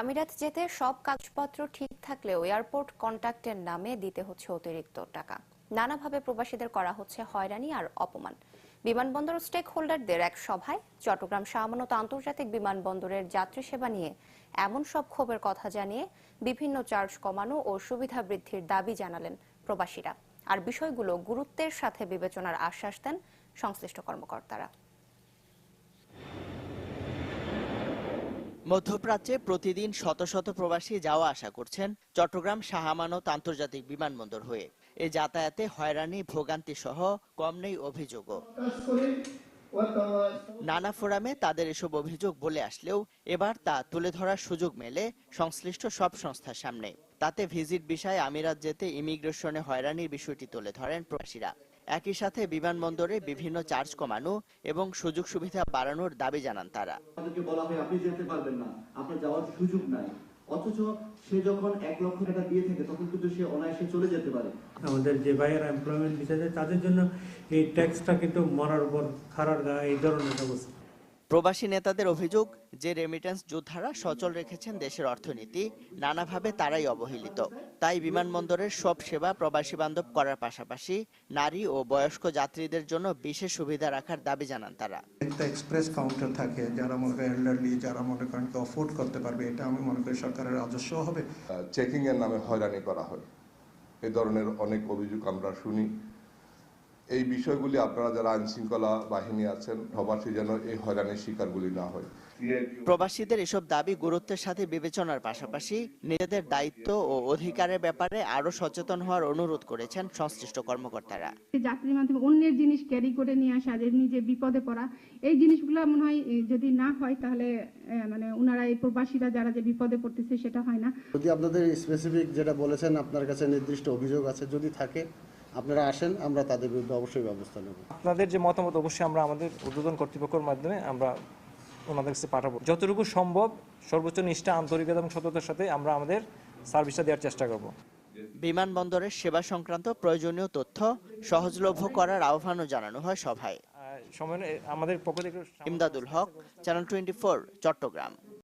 আমিরাত যেতে সব কাগজপত্র ঠিক থাকলেও এয়ারপোর্ট কন্ট্রাক্টের নামে দিতে হচ্ছে অতিরিক্ত টাকা। নানাভাবে প্রবাসীদের করা হচ্ছে হয়রানি আর অপমান। বিমানবন্দর স্টেক হোল্ডারদের এক সভায় চট্টগ্রাম শাহ আমানত আন্তর্জাতিক বিমানবন্দরের যাত্রী সেবা নিয়ে এমন সব ক্ষোভের কথা জানিয়ে বিভিন্ন চার্জ কমানো ও সুবিধা বৃদ্ধির দাবি জানালেন প্রবাসীরা। আর বিষয়গুলো গুরুত্বের সাথে বিবেচনার আশ্বাস দেন সংশ্লিষ্ট কর্মকর্তারা। মধ্যপ্রাচ্যে প্রতিদিন শত শত প্রবাসী যাওয়া আসা করছেন চট্টগ্রাম শাহ আমানত আন্তর্জাতিক বিমানবন্দর হয়ে। এই যাতায়াতে হয়রানি, ভোগান্তি সহ কম নেই অভিযোগও। নানা ফোরামে তাদের এসব অভিযোগ বলে আসলেও এবার তা তুলে ধরার সুযোগ মেলে সংশ্লিষ্ট সব সংস্থার সামনে। তাতে ভিজিট বিষয়ে আমিরাত যেতে ইমিগ্রেশনে হয়রানির বিষয়টি তুলে ধরেন প্রবাসীরা। একই সাথে বিমানবন্দরে বিভিন্ন চার্জ কমানো এবং সুযোগ সুবিধা বাড়ানোর দাবি জানান তারা। আমাদেরকে বলা হয় আপনি যেতে পারবেন না, আপনার যাওয়ার সুযোগ নাই, অথচ সে যখন 1 লক্ষ টাকা দিয়ে থাকে তখন কিন্তু সে অনায়াসে চলে যেতে পারে। আমাদের যে বাইরে এমপ্লয়মেন্ট ভিসা যায় তাদের জন্য এই ট্যাক্সটা কিন্তু মরার উপর খাড়ার গায়ে এই ধরনের অবস্থা। প্রবাসী নেতাদের অভিযোগ যে রেমিটেন্স যোদ্ধারা সচল রেখেছেন দেশের অর্থনীতি, নানাভাবে তারাই অবহেলিত। তাই বিমানবন্দরের সব সেবা প্রবাসী বান্ধব করার পাশাপাশি নারী ও বয়স্ক যাত্রীদের জন্য বিশেষ সুবিধা রাখার দাবি জানান তারা। একটা এক্সপ্রেস কাউন্টার থাকে, যারা মনে করেন এল্ডারলি, যারা মনে করেন অফোর্ড করতে পারবে, এটা আমি মনে করি সরকারের রাজস্ব হবে। চেকিং এর নামে হয়রানি করা হয়, এই ধরনের অনেক অভিযোগ আমরা শুনি। এই বিষয়গুলি আপনারা যারা আইন শৃঙ্খলা বাহিনী আছেন প্রবাসী যেন এই হয়রানির শিকারগুলি না হয়। প্রবাসীদের এসব দাবি গুরুত্বের সাথে বিবেচনার পাশাপাশি নিজেদের দায়িত্ব ও অধিকারের ব্যাপারে আরো সচেতন হওয়ার অনুরোধ করেছেন সংশ্লিষ্ট কর্মকর্তারা। যাত্রীর মাধ্যমে অন্যের জিনিস ক্যারি করে নিয়ে আসা, যে নিজে বিপদে পড়া, এই জিনিসগুলো মনে হয় যদি না হয় তাহলে মানে ওনারা এই প্রবাসীরা যারা যে বিপদে পড়তেছে সেটা হয় না। যদি আপনাদের স্পেসিফিক যেটা বলেছেন আপনার কাছে নির্দিষ্ট অভিযোগ আছে যদি থাকে আপনারা আসেন, আমরা তাদের বিরুদ্ধে অবশ্যই ব্যবস্থা নেব। আপনাদের যে মতামত অবশ্যই আমরা আমাদের ঊর্ধ্বতন কর্তৃপক্ষের মাধ্যমে আমরা ওনাদের কাছে পাঠাবো। যতটুকু সম্ভব সর্বোচ্চ নিষ্ঠা, আন্তরিকতা এবং সততার সাথে আমরা আমাদের সার্ভিসটা দেওয়ার চেষ্টা করব। বিমানবন্দরের সেবা সংক্রান্ত প্রয়োজনীয় তথ্য সহজলভ্য করার আহ্বানও জানানো হয় সভায়। আমাদের পক্ষ থেকে ইমদাদুল হক, চ্যানেল 24, চট্টগ্রাম।